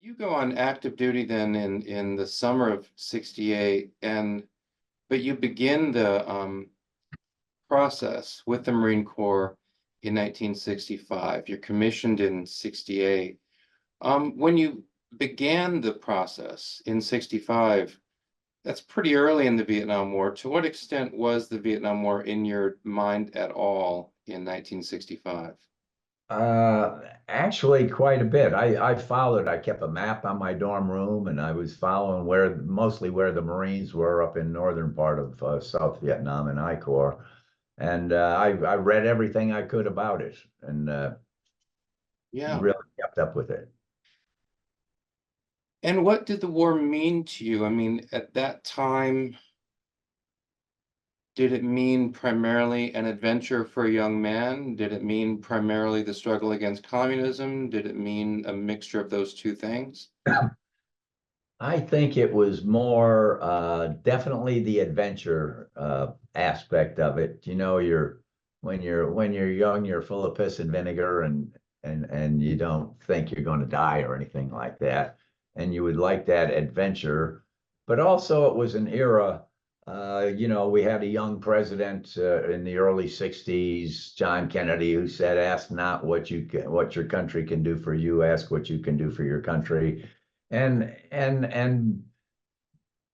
You go on active duty then in the summer of '68, and but you begin the process with the Marine Corps in 1965. You're commissioned in '68. When you began the process in '65, that's pretty early in the Vietnam War. To what extent was the Vietnam War in your mind at all in 1965? Actually, quite a bit. I followed. I kept a map on my dorm room, and I was following mostly where the Marines were up in northern part of South Vietnam and I Corps, and I read everything I could about it, and Yeah. really kept up with it. And what did the war mean to you? I mean, at that time, did it mean primarily an adventure for a young man? Did it mean primarily the struggle against communism? Did it mean a mixture of those two things? I think it was more definitely the adventure aspect of it. You know, when you're young, you're full of piss and vinegar, and you don't think you're going to die or anything like that, and you would like that adventure. But also, it was an era. We had a young president in the early '60s, John Kennedy, who said, "Ask not what your country can do for you. Ask what you can do for your country." And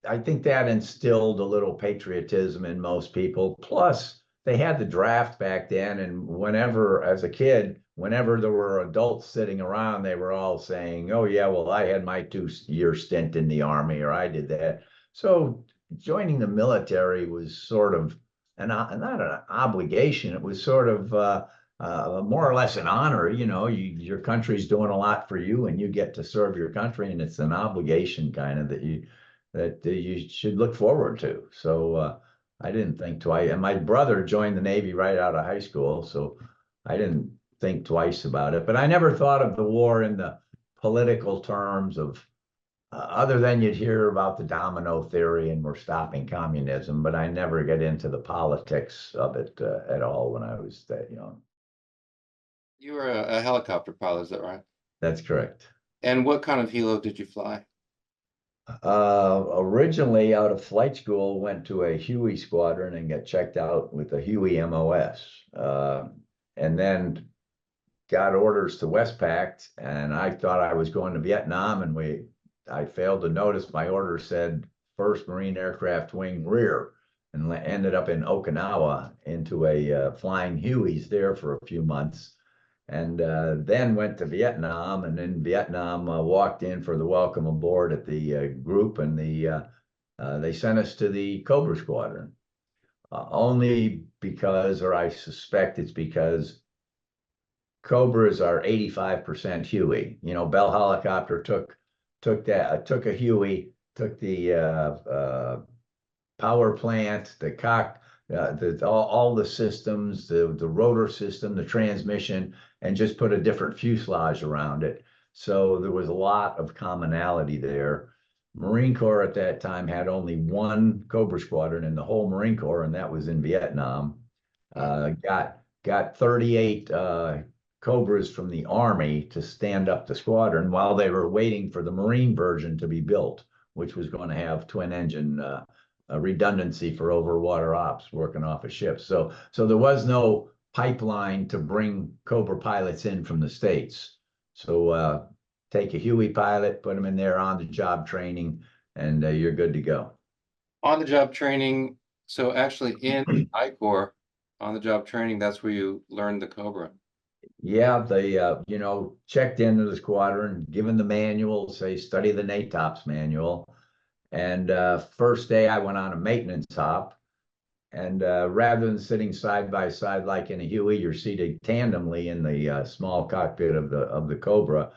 I think that instilled a little patriotism in most people. Plus, they had the draft back then, and whenever, as a kid, whenever there were adults sitting around, they were all saying, "Oh yeah, well, I had my 2-year stint in the army, or I did that." So joining the military was sort of not an obligation. It was sort of more or less an honor. Your country's doing a lot for you, and you get to serve your country, and it's an obligation kind of that you should look forward to. So I didn't think twice. And my brother joined the Navy right out of high school, so I didn't think twice about it. But I never thought of the war in the political terms of other than you'd hear about the domino theory and we're stopping communism, but I never get into the politics of it at all when I was that young. You were a helicopter pilot, is that right? That's correct. And what kind of helo did you fly? Originally out of flight school, went to a Huey squadron and got checked out with a Huey MOS. And then got orders to Westpac, and I thought I was going to Vietnam, and I failed to notice my order said First Marine Aircraft Wing Rear, and ended up in Okinawa into a flying Hueys there for a few months, and then went to Vietnam, and in Vietnam walked in for the welcome aboard at the group, and they sent us to the Cobra Squadron, only because, or I suspect it's because Cobras are 85% Huey. Bell Helicopter took a Huey, took the power plant, the cock, all the systems, the rotor system, the transmission, and just put a different fuselage around it. So there was a lot of commonality there. Marine Corps at that time had only one Cobra squadron in the whole Marine Corps, and that was in Vietnam. Got 38 Cobras from the Army to stand up the squadron while they were waiting for the Marine version to be built, which was going to have twin engine redundancy for overwater ops working off a ship. So there was no pipeline to bring Cobra pilots in from the States. So take a Huey pilot, put them in there on the job training, and you're good to go. On the job training, so actually in I Corps, on the job training, that's where you learned the Cobra. Yeah, they checked into the squadron, given the manual, say study the NATOPS manual. And first day I went on a maintenance hop, and rather than sitting side by side like in a Huey, you're seated tandemly in the small cockpit of the Cobra.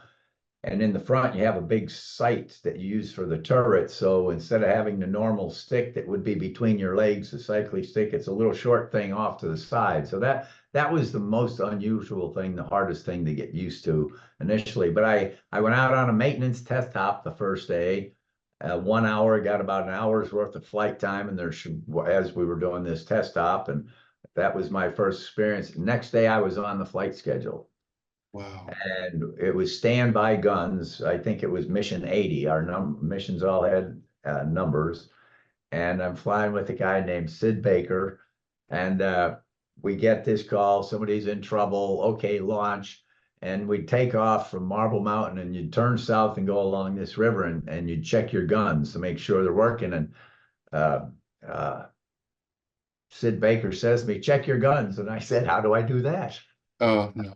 And in the front, you have a big sight that you use for the turret. So instead of having the normal stick that would be between your legs, the cycling stick, it's a little short thing off to the side. So that was the most unusual thing, the hardest thing to get used to initially. But I went out on a maintenance test hop the first day. 1 hour, got about an hour's worth of flight time, and as we were doing this test hop, and that was my first experience. Next day, I was on the flight schedule. Wow. and it was standby guns. I think it was mission 80. Our missions all had numbers, and I'm flying with a guy named Sid Baker, and we get this call, somebody's in trouble. Okay, launch. And we'd take off from Marble Mountain, and you'd turn south and go along this river, and you'd check your guns to make sure they're working. And uh, uh, Sid Baker says to me, check your guns. And I said, how do I do that? Oh, no.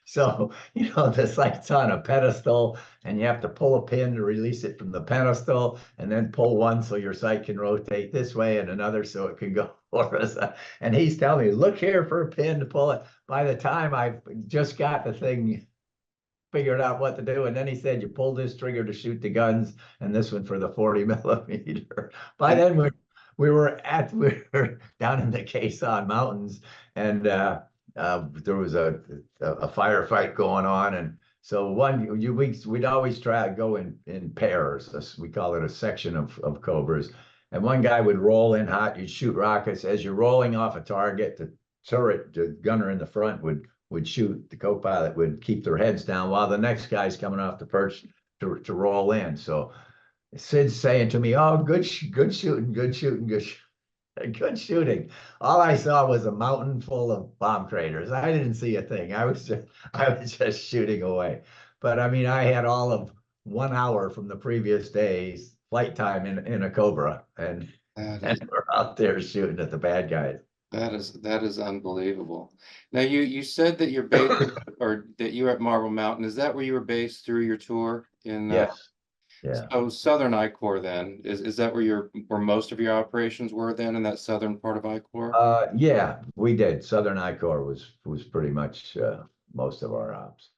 So, the sight's on a pedestal, and you have to pull a pin to release it from the pedestal, and then pull one so your sight can rotate this way and another so it can go horizontal. And he's telling me, look here for a pin to pull it. By the time I've just got the thing figured out what to do, and then he said, you pull this trigger to shoot the guns, and this one for the 40 millimeter. By And then, we were down in the Quezon Mountains, and there was a firefight going on, and so we'd always try to go in pairs. We call it a section of Cobras, and one guy would roll in hot. You'd shoot rockets as you're rolling off a target. The gunner in the front would shoot. The co-pilot would keep their heads down while the next guy's coming off the perch to roll in. So Sid's saying to me, "Oh, good shooting, good shooting, good shooting." All I saw was a mountain full of bomb craters. I didn't see a thing. I was just shooting away. But I mean, I had all of 1 hour from the previous day's flight time in a Cobra, and that is and we're out there shooting at the bad guys. that is unbelievable. Now you said that you're based or that you were at Marble Mountain. Is that where you were based through your tour in Yes. Yeah. so Southern I Corps then? Is that where most of your operations were then in that southern part of I Corps? Yeah, we did. Southern I Corps was pretty much most of our ops.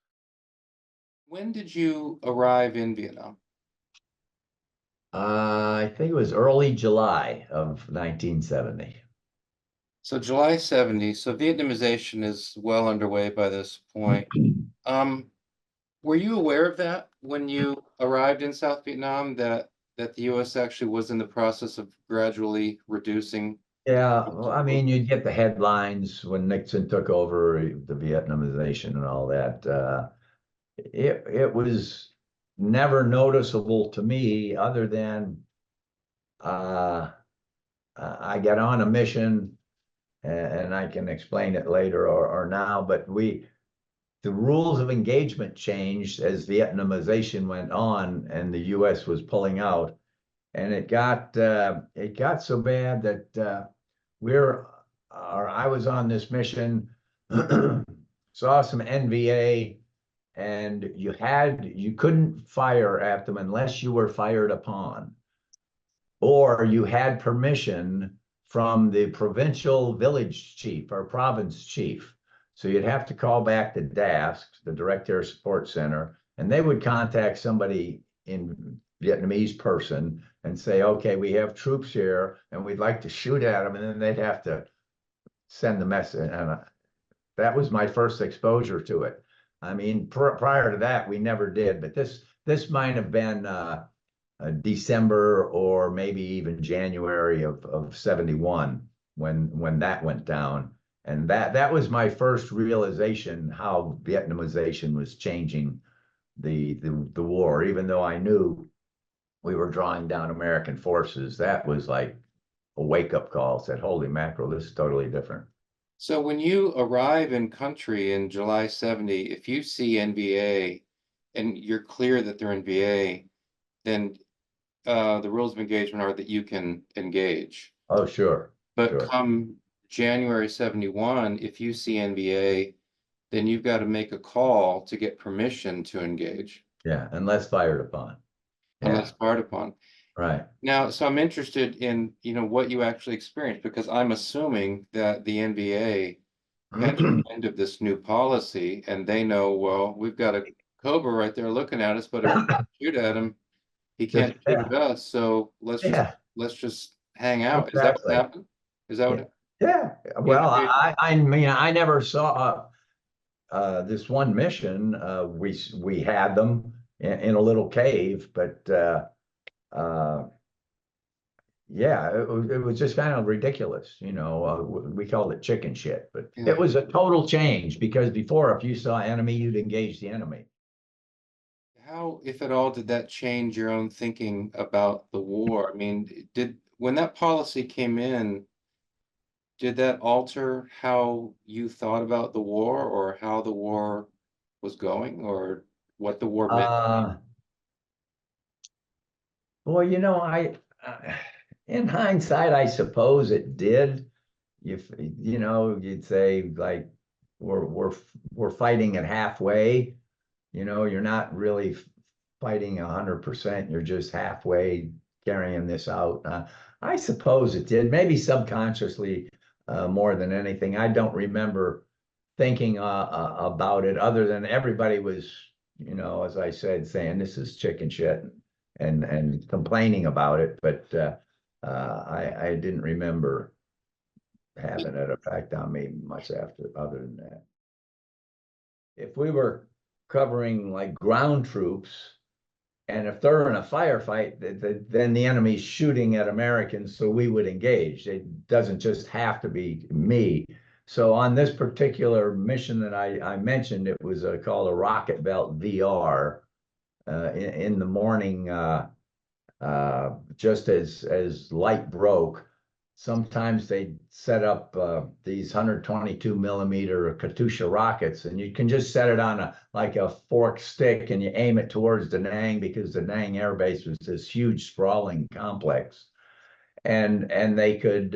When did you arrive in Vietnam? I think it was early July of 1970. So July 70, so Vietnamization is well underway by this point. Um, were you aware of that when you arrived in South Vietnam that the US actually was in the process of gradually reducing? Yeah, well, I mean, you'd get the headlines when Nixon took over the Vietnamization and all that. It was never noticeable to me other than uh, I get on a mission, and I can explain it later or now, but the rules of engagement changed as Vietnamization went on and the US was pulling out. And it got so bad that I was on this mission, saw some NVA, and you couldn't fire at them unless you were fired upon, or you had permission from the provincial village chief or province chief. So you'd have to call back the DASC, the Direct Air Support Center, and they would contact somebody in Vietnamese person and say, okay, we have troops here and we'd like to shoot at them. And then they'd have to send the message. And that was my first exposure to it. I mean, prior to that, we never did, but this might have been December or maybe even January of 71 when that went down. And that was my first realization how Vietnamization was changing the war, even though I knew we were drawing down American forces. That was like a wake-up call. Said, holy mackerel, this is totally different. So when you arrive in country in July 70, if you see NVA and you're clear that they're NVA, then the rules of engagement are that you can engage. Oh, sure, But sure. come January 71, if you see NVA, then you've got to make a call to get permission to engage, Yeah, unless fired upon. unless Yeah, fired upon. right. Now, so I'm interested in, what you actually experienced, because I'm assuming that the NBA had the end of this new policy and they know, well, we've got a Cobra right there looking at us, but if we shoot at him, he Just can't shoot yeah, at us. So yeah, let's just hang out. Is that what exactly. happened? Is that Yeah, what yeah. the Well, NBA? I mean, I never saw this one mission. We had them in a little cave, but uh, yeah, it was just kind of ridiculous, you know. We called it chicken shit, but it Yeah. was a total change because before, if you saw enemy, you'd engage the enemy. How, if at all, did that change your own thinking about the war? I mean, when that policy came in, did that alter how you thought about the war or how the war was going or what the war meant? Uh, well, you know, uh, in hindsight, I suppose it did. You know, you'd say like we're fighting at halfway. You know, you're not really fighting 100%. You're just halfway carrying this out. I suppose it did, maybe subconsciously more than anything. I don't remember thinking about it other than everybody was, you know, as I said, saying this is chicken shit and complaining about it. But I didn't remember having an effect on me much after other than that. If we were covering like ground troops, and if they're in a firefight, then the enemy's shooting at Americans, so we would engage. It doesn't just have to be me. So on this particular mission that I mentioned, it was called a Rocket Belt VR. In the morning, just as light broke, sometimes they set up these 122 millimeter Katusha rockets, and you can just set it on a like a forked stick, and you aim it towards Da Nang because Da Nang Air Base was this huge sprawling complex, and they could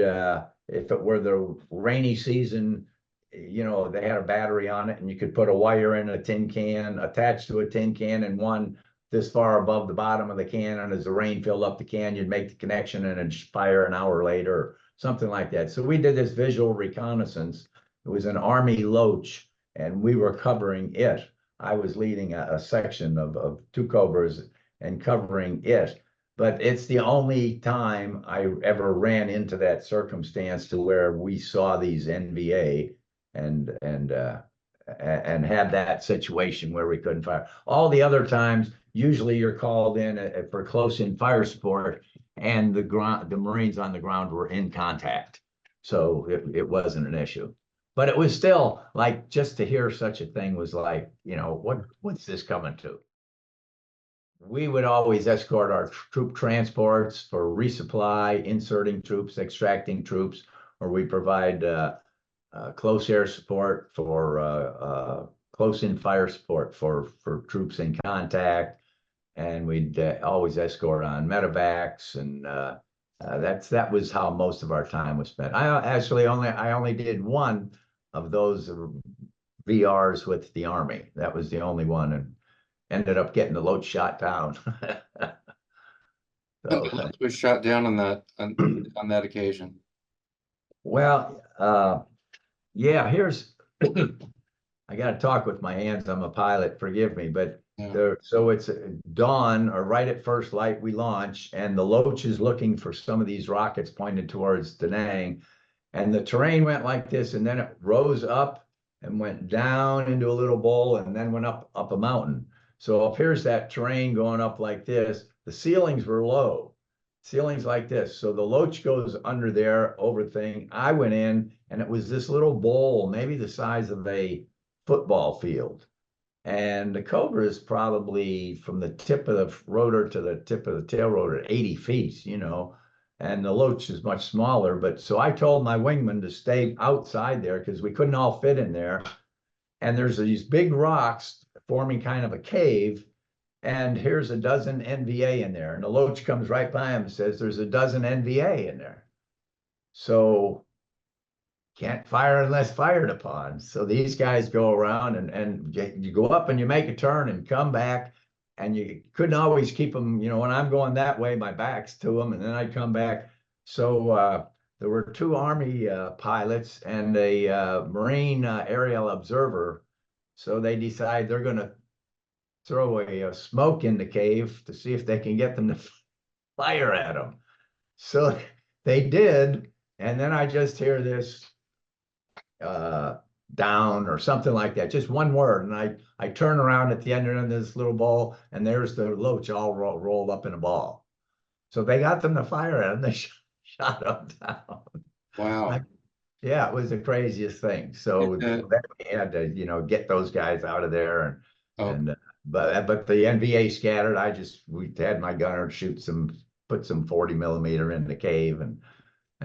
if it were the rainy season, you know, they had a battery on it and you could put a wire in a tin can attached to a tin can and one this far above the bottom of the can, and as the rain filled up the can you'd make the connection and it'd fire an hour later or something like that. So we did this visual reconnaissance. It was an Army Loach and we were covering it. I was leading a section of two Cobras and covering it, but it's the only time I ever ran into that circumstance to where we saw these NVA and had that situation where we couldn't fire. All the other times, usually you're called in for close in fire support, and the Marines on the ground were in contact, so it wasn't an issue. But it was still like just to hear such a thing was like, you know, what's this coming to? We would always escort our troop transports for resupply, inserting troops, extracting troops, or we provide close air support for close in fire support for troops in contact, and we'd always escort on medevacs, and that was how most of our time was spent. I only did one of those VRs with the Army. That was the only one, and ended up getting the load shot down. And So, Lutz was shot down on on that occasion. well, yeah, here's, I got to talk with my hands. I'm a pilot, forgive me, but Yeah. there, so it's dawn or right at first light we launch, and the Loach is looking for some of these rockets pointed towards Da Nang, and the terrain went like this, and then it rose up and went down into a little bowl, and then went up a mountain. So up here's that terrain going up like this. The ceilings were low, ceilings like this. So the Loach goes under there over thing. I went in, and it was this little bowl, maybe the size of a football field. And the Cobra is probably from the tip of the rotor to the tip of the tail rotor, 80 feet, you know, and the Loach is much smaller. But so I told my wingman to stay outside there because we couldn't all fit in there. And there's these big rocks forming kind of a cave. And here's a dozen NVA in there. And the Loach comes right by him and says, there's a dozen NVA in there. So can't fire unless fired upon. So these guys go around and you go up and you make a turn and come back, and you couldn't always keep them. You know, when I'm going that way, my back's to them, and then I come back. So there were two Army pilots and a Marine aerial observer. So they decide they're going to throw a smoke in the cave to see if they can get them to fire at them. So they did, and then I just hear this uh, down or something like that, just one word. And I turn around at the end of this little ball, and there's the Loach all rolled up in a ball. So they got them to fire at him. They shot them down. Wow. Yeah, it was the craziest thing. So Uh, then we had to, get those guys out of there oh, and but the NVA scattered. We had my gunner put some 40 millimeter in the cave and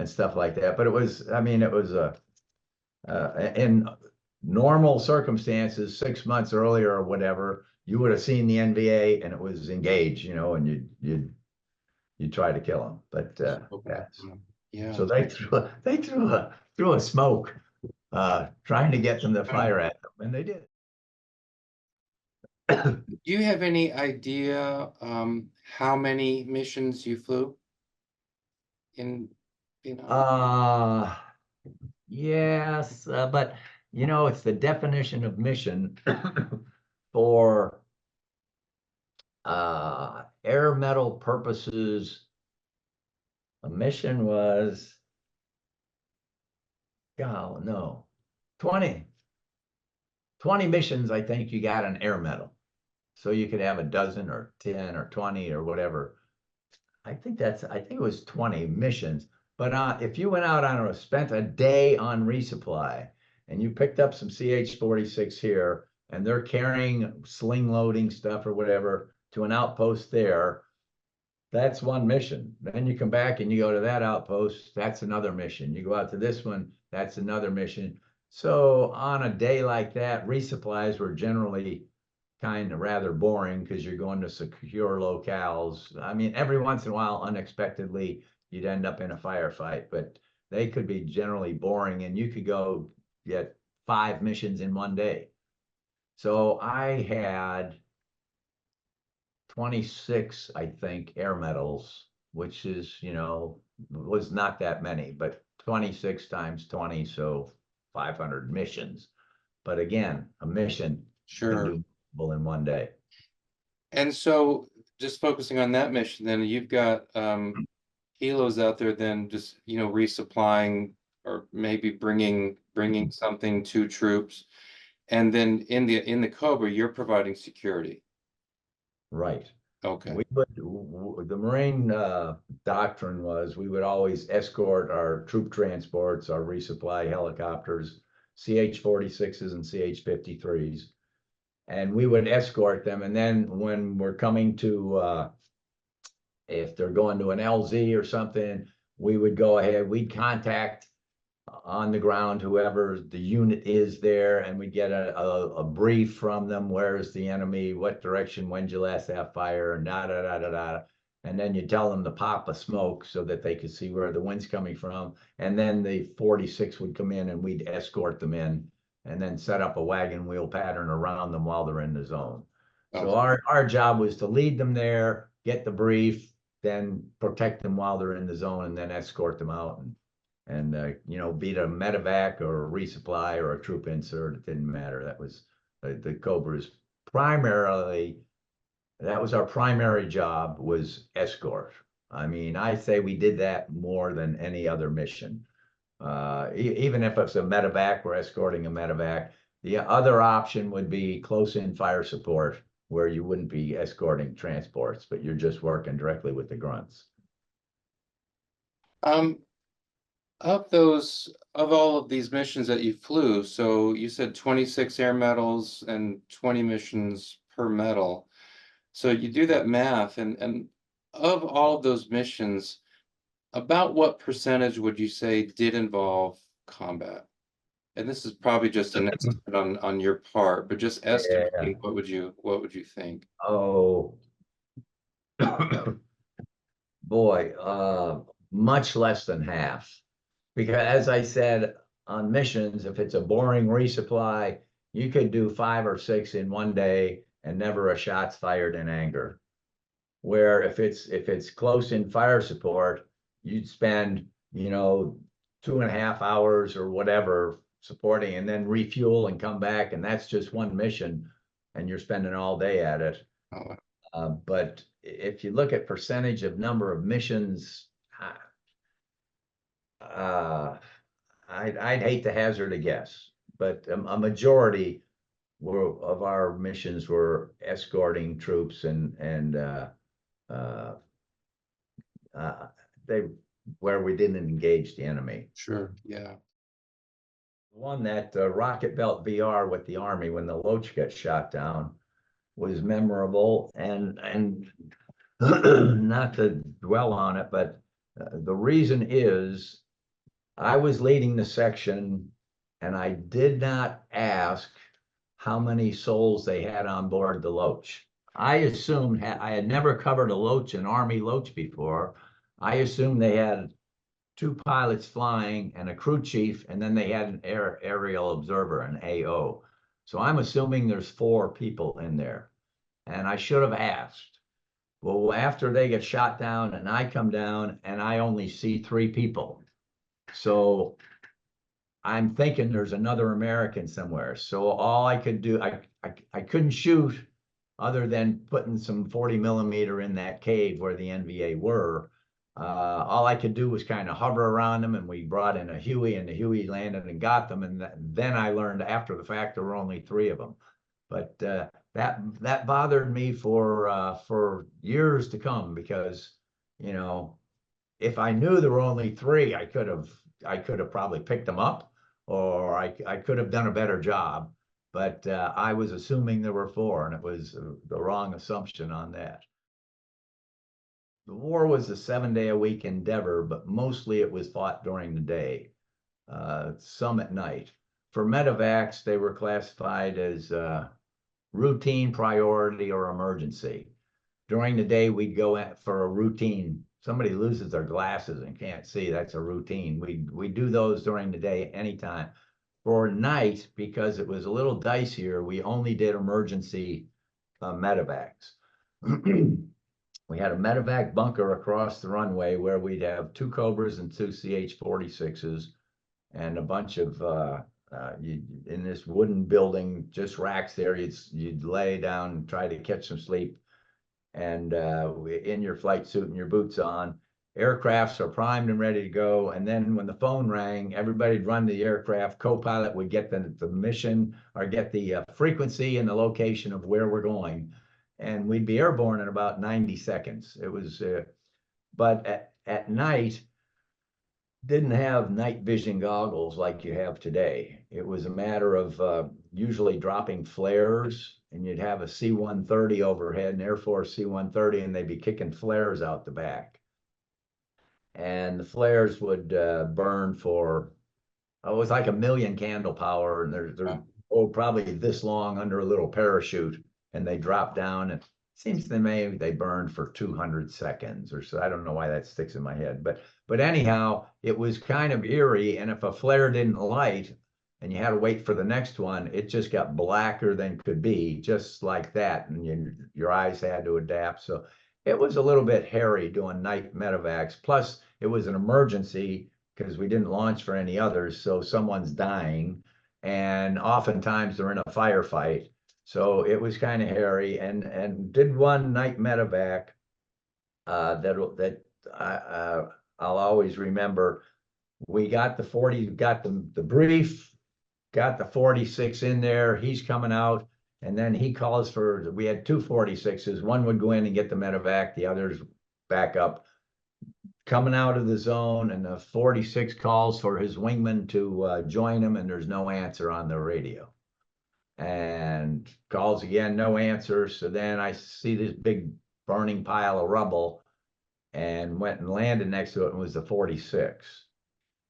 stuff like that. But I mean, it was in normal circumstances, 6 months earlier or whatever, you would have seen the NVA and it was engaged, and you try to kill them. But Cobra. yes. Yeah. So threw a smoke trying to get them to Wow. fire at them, and they did. Do you have any idea how many missions you flew in, Uh yes, but it's the definition of mission for air metal purposes. A mission was, God, no, 20 20 missions. I think you got an air medal. So you could have a dozen or 10 or 20 or whatever. I think it was 20 missions. But if you went out on spent a day on resupply and you picked up some CH-46 here and they're carrying sling loading stuff or whatever to an outpost there, that's one mission. Then you come back and you go to that outpost, that's another mission. You go out to this one, that's another mission. So on a day like that, resupplies were generally kind of rather boring because you're going to secure locales. I mean, every once in a while, unexpectedly, you'd end up in a firefight, but they could be generally boring and you could go get 5 missions in one day. So I had 26, I think, air medals, which is, was not that many, but 26 times 20, so 500 missions. But again, a mission you can sure. do multiple in one day. And so just focusing on that mission, then you've got helos out there then just, resupplying or maybe bringing something to troops. And then in the Cobra, you're providing security. Right. Okay. The Marine doctrine was we would always escort our troop transports, our resupply helicopters, CH-46s and CH-53s, and we would escort them. And then when we're coming to, if they're going to an LZ or something, we would go ahead, we'd contact on the ground, whoever the unit is there, and we get a brief from them. Where's the enemy? What direction? When'd you last have fire? And da da da da da. And then you tell them to pop a smoke so that they could see where the wind's coming from. And then the 46 would come in and we'd escort them in and then set up a wagon wheel pattern around them while they're in the zone. So Okay. our job was to lead them there, get the brief, then protect them while they're in the zone, and then escort them out and be it a medevac or a resupply or a troop insert, it didn't matter. That was the Cobra's primarily, that was our primary job, was escort. I mean, I say we did that more than any other mission. Even if it's a medevac, we're escorting a medevac. The other option would be close-in fire support, where you wouldn't be escorting transports, but you're just working directly with the grunts. Um, of all of these missions that you flew, so you said 26 air medals and 20 missions per medal. So you do that math, and of all of those missions, about what percentage would you say did involve combat? And this is probably just an estimate on your part, but just Yeah. estimating, what would you think? Oh, boy, much less than half. Because as I said, on missions, if it's a boring resupply, you could do 5 or 6 in one day and never a shot's fired in anger. Where if it's close in fire support, you'd spend, 2.5 hours or whatever supporting and then refuel and come back, and that's just one mission, and you're spending all day at it. Oh, But if you look at percentage of number of missions, uh, I'd hate to hazard a guess, but a majority of our missions were escorting troops and uh, they where we didn't engage the enemy. Sure, yeah. One that rocket belt VR with the Army when the Loach got shot down was memorable, and not to dwell on it, but the reason is I was leading the section and I did not ask how many souls they had on board the Loach. I assumed I had never covered a Loach, an Army Loach before. I assumed they had two pilots flying and a crew chief, and then they had an aerial observer, an AO. So I'm assuming there's four people in there. And I should have asked. Well, after they get shot down and I come down and I only see three people. So I'm thinking there's another American somewhere. So all I could do, I couldn't shoot other than putting some 40 millimeter in that cave where the NVA were. All I could do was kind of hover around them, and we brought in a Huey, and the Huey landed and got them. And then I learned after the fact there were only three of them. But that bothered me for years to come, because you know, if I knew there were only three, I could have probably picked them up, or I could have done a better job. But I was assuming there were four, and it was the wrong assumption on that. The war was a 7-day-a-week endeavor, but mostly it was fought during the day, some at night. For medevacs, they were classified as routine, priority, or emergency. During the day, we'd go for a routine. Somebody loses their glasses and can't see, that's a routine. We do those during the day anytime. For night, because it was a little dicier, we only did emergency medevacs. We had a medevac bunker across the runway where we'd have two Cobras and two CH-46s and a bunch of in this wooden building, just racks there. You'd lay down and try to catch some sleep, and in your flight suit and your boots on. Aircrafts are primed and ready to go. And then when the phone rang, everybody'd run to the aircraft. Co-pilot would get the mission, or get the frequency and the location of where we're going. And we'd be airborne in about 90 seconds. It was, but at night, didn't have night vision goggles like you have today. It was a matter of usually dropping flares, and you'd have a C-130 overhead, an Air Force C-130, and they'd be kicking flares out the back. And the flares would burn for, it was like a million candle power, and they're probably this long under a little parachute, and they drop down, and it seems to me they burned for 200 seconds or so. I don't know why that sticks in my head, but anyhow, it was kind of eerie. And if a flare didn't light and you had to wait for the next one, it just got blacker than could be, just like that. And your eyes had to adapt. So it was a little bit hairy doing night medevacs. Plus, it was an emergency because we didn't launch for any others. So someone's dying, and oftentimes they're in a firefight. So it was kind of hairy, and did one night medevac that I'll always remember. We got the 40, got the brief, got the 46 in there. He's coming out, and then he calls for, we had two 46s. One would go in and get the medevac, the others back up. Coming out of the zone, and the 46 calls for his wingman to join him, and there's no answer on the radio. And calls again, no answer. So then I see this big burning pile of rubble, and went and landed next to it, and was the 46.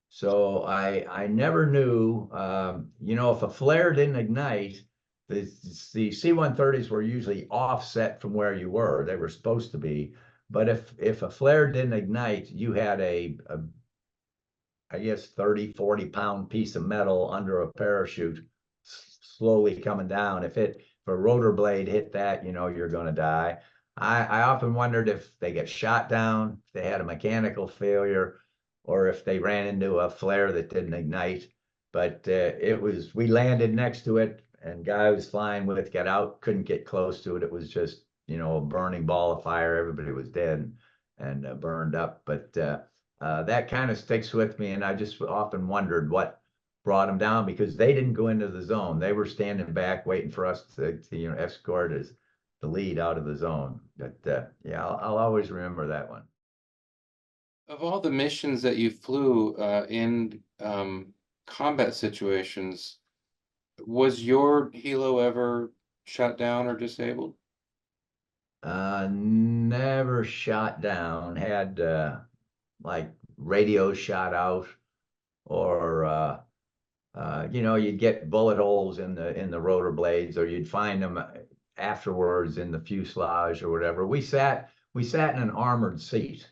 So I never knew, if a flare didn't ignite, the C-130s were usually offset from where you were. They were supposed to be. But if a flare didn't ignite, you had I guess 30, 40-pound piece of metal under a parachute slowly coming down. If a rotor blade hit that, you're going to die. I often wondered if they get shot down, if they had a mechanical failure, or if they ran into a flare that didn't ignite. But we landed next to it, and guy was flying with it got out, couldn't get close to it. It was just, a burning ball of fire. Everybody was dead and burned up. But that kind of sticks with me, and I just often wondered what brought them down, because they didn't go into the zone. They were standing back waiting for us to escort us the lead out of the zone. But yeah, I'll always remember that one. Of all the missions that you flew in combat situations, was your helo ever shot down or disabled? Never shot down, had like radio shot out or you'd get bullet holes in the rotor blades, or you'd find them afterwards in the fuselage or whatever. We sat in an armored seat,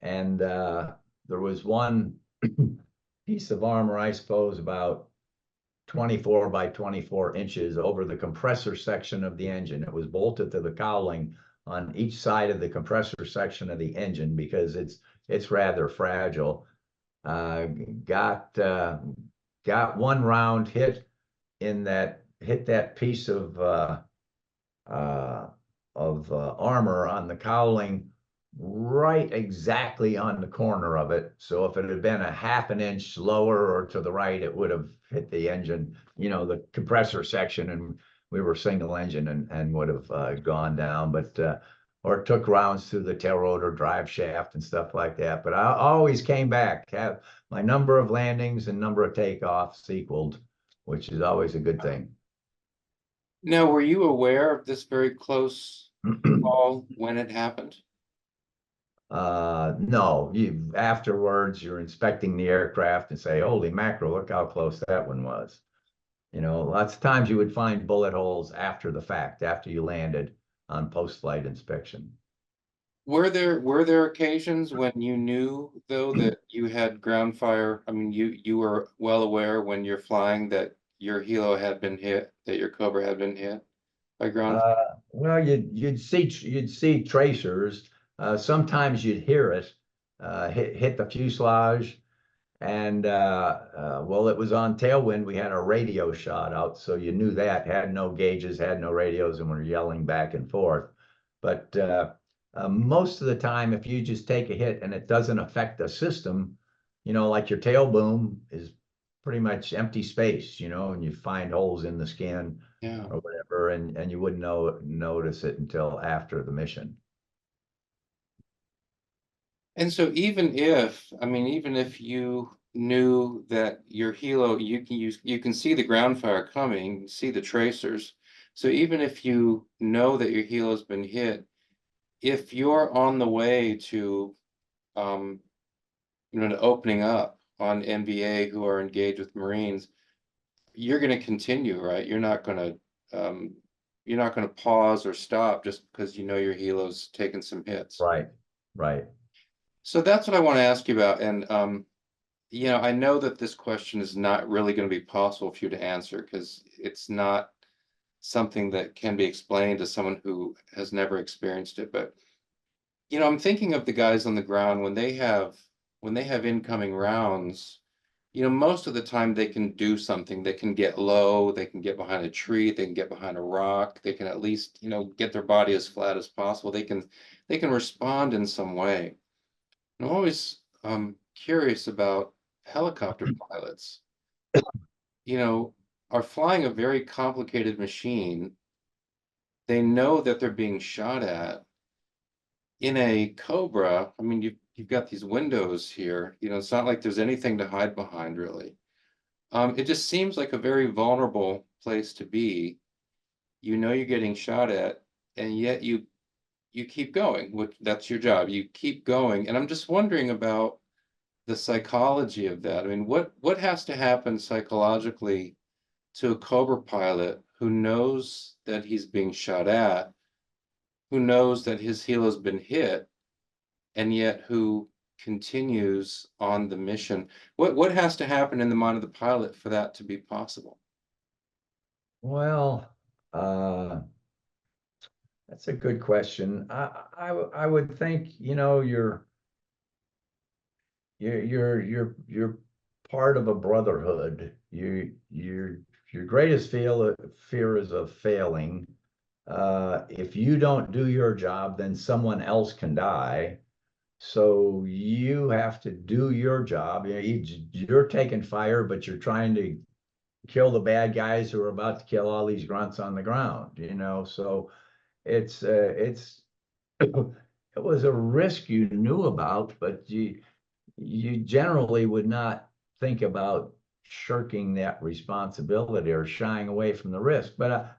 and there was one piece of armor, I suppose, about 24 by 24 inches over the compressor section of the engine. It was bolted to the cowling on each side of the compressor section of the engine because it's rather fragile. Uh, got uh, got one round hit that piece uh, of armor on the cowling right exactly on the corner of it. So if it had been a half an inch lower or to the right, it would have hit the engine, the compressor section, and we were single engine and would have gone down. But or took rounds through the tail rotor drive shaft and stuff like that. But I always came back, have my number of landings and number of takeoffs equaled, which is always a good thing. Now, were you aware of this very close call when it happened? No, afterwards you're inspecting the aircraft and say, holy mackerel, look how close that one was. Lots of times you would find bullet holes after the fact, after you landed on post-flight inspection. Were there occasions when you knew though that you had ground fire? I mean, you were well aware when you're flying that your helo had been hit, that your Cobra had been hit by ground fire? Well, you'd see tracers. Sometimes you'd hear it hit the fuselage. And well, it was on tailwind. We had our radio shot out, so you knew that. Had no gauges, had no radios, and we're yelling back and forth. But most of the time, if you just take a hit and it doesn't affect the system, like your tail boom is pretty much empty space, and you find holes in the skin Yeah. or whatever, and you wouldn't notice it until after the mission. And so even if you knew that your helo, you can see the ground fire coming, see the tracers. So even if you know that your helo's been hit, if you're on the way to um, to opening up on MBA who are engaged with Marines, you're going to continue, right? You're not going to pause or stop just because you know your helo's taken some hits. Right, right. So that's what I want to ask you about. And I know that this question is not really going to be possible for you to answer because it's not something that can be explained to someone who has never experienced it. But I'm thinking of the guys on the ground when they have incoming rounds. Most of the time they can do something. They can get low, they can get behind a tree, they can get behind a rock, they can at least, get their body as flat as possible. They can respond in some way. I'm always curious about helicopter pilots, you know, are flying a very complicated machine. They know that they're being shot at. In a Cobra, I mean, you've got these windows here. It's not like there's anything to hide behind, really. It just seems like a very vulnerable place to be. You know you're getting shot at, and yet you keep going. That's your job. You keep going, and I'm just wondering about the psychology of that. I mean, what has to happen psychologically to a Cobra pilot who knows that he's being shot at, who knows that his helo's been hit, and yet who continues on the mission? What has to happen in the mind of the pilot for that to be possible? Well, uh, that's a good question. I would think, you're part of a brotherhood. Your greatest fear is of failing. If you don't do your job, then someone else can die. So you have to do your job. You're taking fire, but you're trying to kill the bad guys who are about to kill all these grunts on the ground. So it's it was a risk you knew about, but you generally would not think about shirking that responsibility or shying away from the risk. But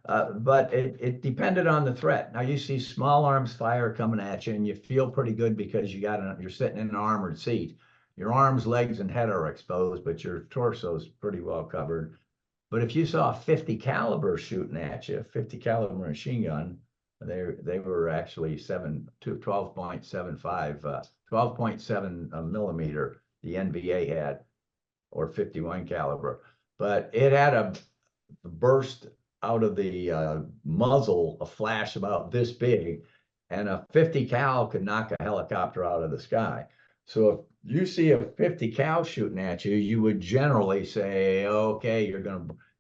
it depended on the threat. Now you see small arms fire coming at you, and you feel pretty good because you're sitting in an armored seat. Your arms, legs, and head are exposed, but your torso is pretty well covered. But if you saw a 50 caliber shooting at you, 50 caliber machine gun, they were actually 12.7 millimeter, the NVA had, or 51 caliber. But it had a burst out of the muzzle, a flash about this big, and a 50 cal could knock a helicopter out of the sky. So if you see a 50 cal shooting at you, you would generally say, okay,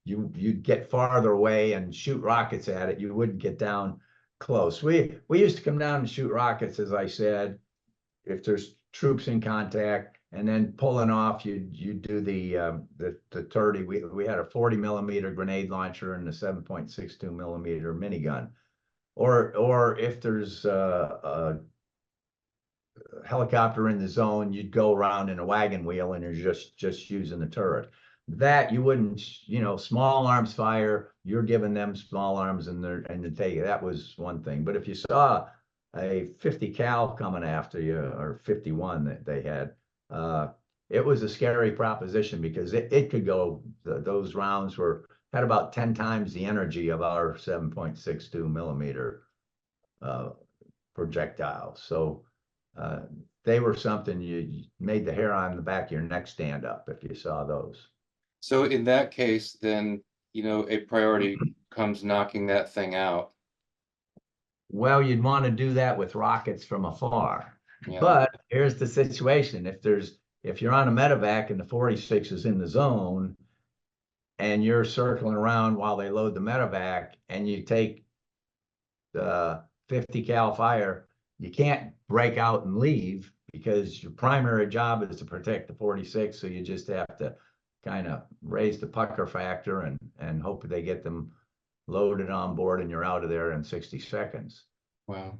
you'd get farther away and shoot rockets at it. You wouldn't get down close. We used to come down and shoot rockets, as I said, if there's troops in contact, and then pulling off, you do the 30. We had a 40 millimeter grenade launcher and a 7.62 millimeter minigun. Or if there's a helicopter in the zone, you'd go around in a wagon wheel and you're just using the turret. That you wouldn't, small arms fire, you're giving them small arms and that was one thing. But if you saw a 50 cal coming after you, or 51 that they had, it was a scary proposition because it could go, those rounds had about 10 times the energy of our 7.62 millimeter projectiles. So they were something you made the hair on the back of your neck stand up if you saw those. So in that case, then, a priority comes knocking that thing out. Well, you'd want to do that with rockets from afar. Yeah. But here's the situation. If you're on a medevac and the 46 is in the zone and you're circling around while they load the medevac and you take the 50 cal fire, you can't break out and leave because your primary job is to protect the 46. So you just have to kind of raise the pucker factor and hope they get them loaded on board and you're out of there in 60 seconds. Wow.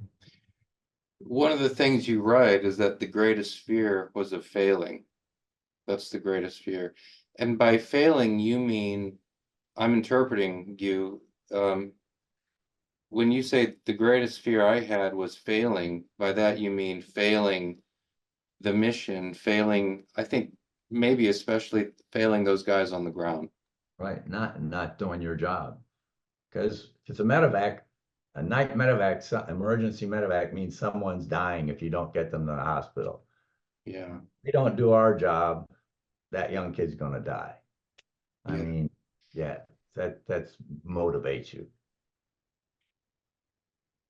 One of the things you write is that the greatest fear was of failing. That's the greatest fear. And by failing, you mean, I'm interpreting you, when you say the greatest fear I had was failing, by that you mean failing the mission, failing, I think maybe especially failing those guys on the ground. Right, not doing your job. Because if it's a medevac, a night medevac, emergency medevac means someone's dying if you don't get them to the hospital. Yeah. We don't do our job, that young kid's gonna die. I Yeah. mean, yeah, that's motivates you.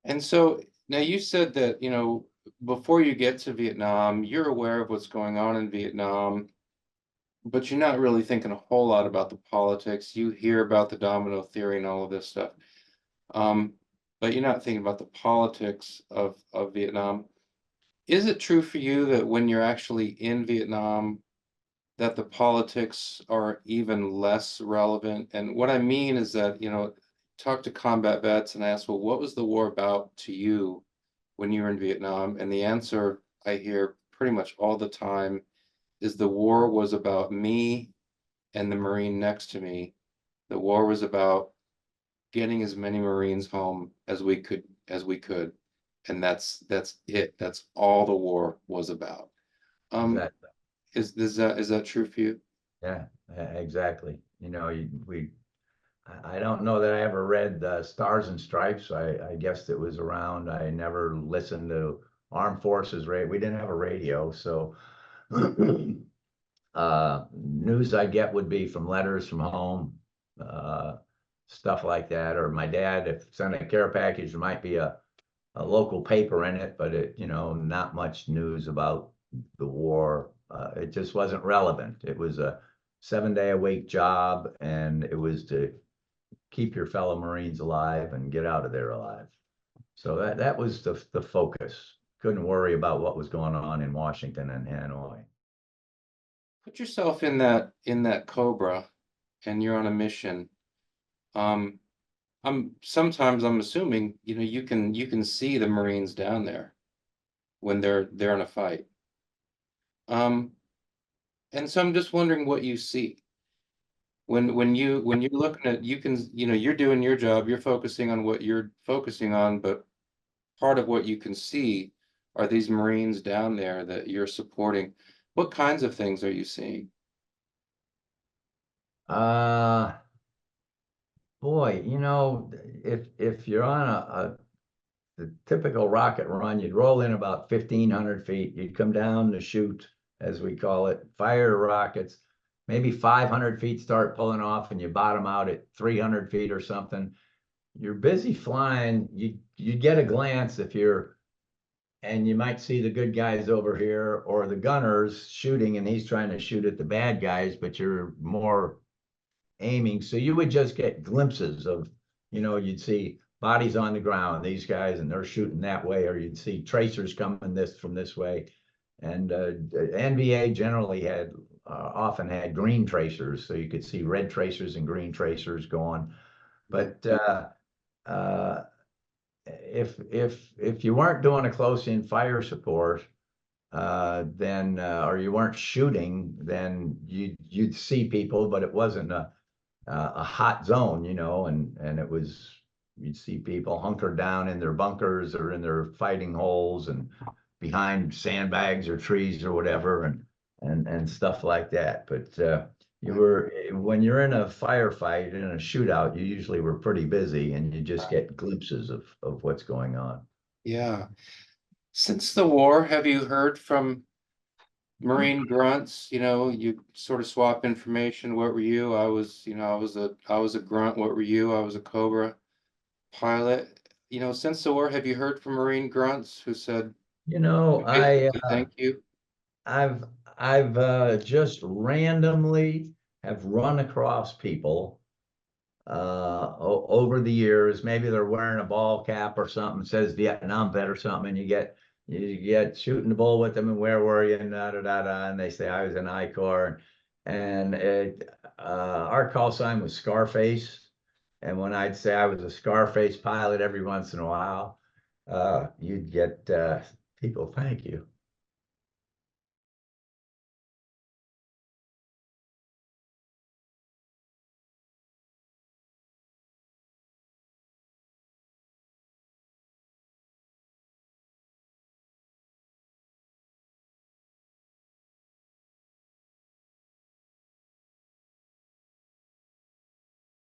And so now you said that, before you get to Vietnam, you're aware of what's going on in Vietnam, but you're not really thinking a whole lot about the politics. You hear about the domino theory and all of this stuff. But you're not thinking about the politics of Vietnam. Is it true for you that when you're actually in Vietnam, that the politics are even less relevant? And what I mean is that, talk to combat vets and ask, well, what was the war about to you when you were in Vietnam? And the answer I hear pretty much all the time is the war was about me and the Marine next to me. The war was about getting as many Marines home as we could. And that's it. That's all the war was about. Exactly. Is that true for you? Yeah, exactly. I don't know that I ever read Stars and Stripes. I guessed it was around. I never listened to Armed Forces radio. We didn't have a radio, so news I get would be from letters from home, stuff like that. Or my dad, if sent a care package, there might be a local paper in it, but not much news about the war. It just wasn't relevant. It was a 7-day-a-week job, and it was to keep your fellow Marines alive and get out of there alive. So that was the focus. Couldn't worry about what was going on in Washington and Hanoi. Put yourself in that Cobra, and you're on a mission. Sometimes I'm assuming, you can see the Marines down there. when they're in a fight. Um, and so I'm just wondering what you see when you're looking at, you can, you're doing your job, you're focusing on what you're focusing on, but part of what you can see are these Marines down there that you're supporting. What kinds of things are you seeing? Uh, Boy, if you're on the typical rocket run, you'd roll in about 1,500 feet. You'd come down the chute, as we call it, fire rockets. Maybe 500 feet start pulling off, and you bottom out at 300 feet or something. You're busy flying. You get a glance if you're, and you might see the good guys over here or the gunners shooting, and he's trying to shoot at the bad guys, but you're more aiming. So you would just get glimpses of, you'd see bodies on the ground, these guys, and they're shooting that way, or you'd see tracers coming this from this way. And NVA generally had often had green tracers, so you could see red tracers and green tracers going. But uh, if you weren't doing a close in fire support, then or you weren't shooting, then you'd see people, but it wasn't a hot zone, and it was, you'd see people hunkered down in their bunkers or in their fighting holes and behind sandbags or trees or whatever, and stuff like that. But when you're in a firefight, in a shootout, you usually were pretty busy, and you just get glimpses of what's going on. Yeah. Since the war, have you heard from Marine grunts? You sort of swap information. What were you? I was a grunt. What were you? I was a Cobra pilot. Since the war, have you heard from Marine grunts who said You know, I basically thank you? I've I've just randomly have run across people over the years. Maybe they're wearing a ball cap or something, says Vietnam vet or something, and you get shooting the bull with them, and where were you, and da da da da, and they say I was in I Corps, and our call sign was Scarface, and when I'd say I was a Scarface pilot every once in a while, you'd get people, thank you.